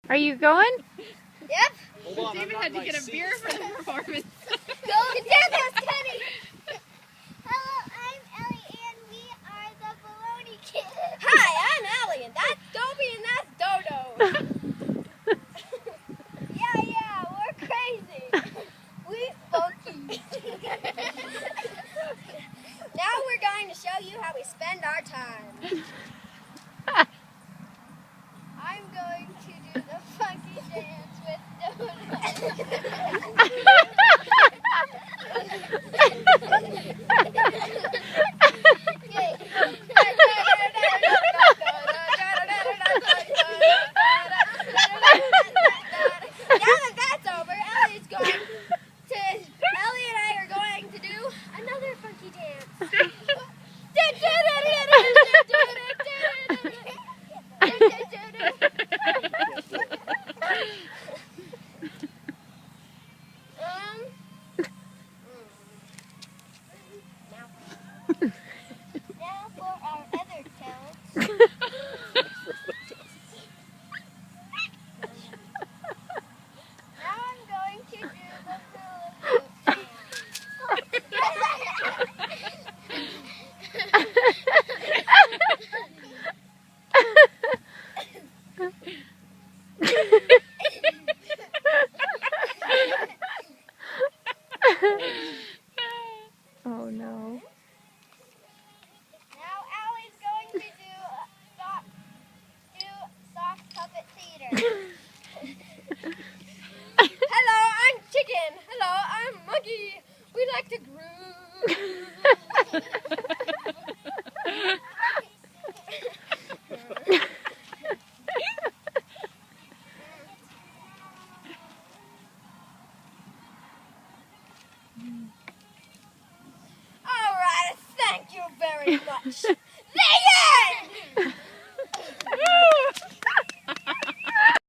Are you going? Yep. Hold on, David had to get a beer for the performance. Go get this, Kenny. Hello, I'm Ellie, and we are the Baloney Kids. Hi, I'm Ellie, and that's Dobie, and that's Dodo. yeah, we're crazy. We funky. Now we're going to show you how we spend our time. I'm going to do the funky dance with Dodo. Ellie and I are going to do another funky dance. Now for our other talents. Now I'm going to do the hula hoop Oh no. Now Allie's going to do soft puppet theater. Hello, I'm Chicken. Hello, I'm Monkey. We like to groove. All right, thank you very much.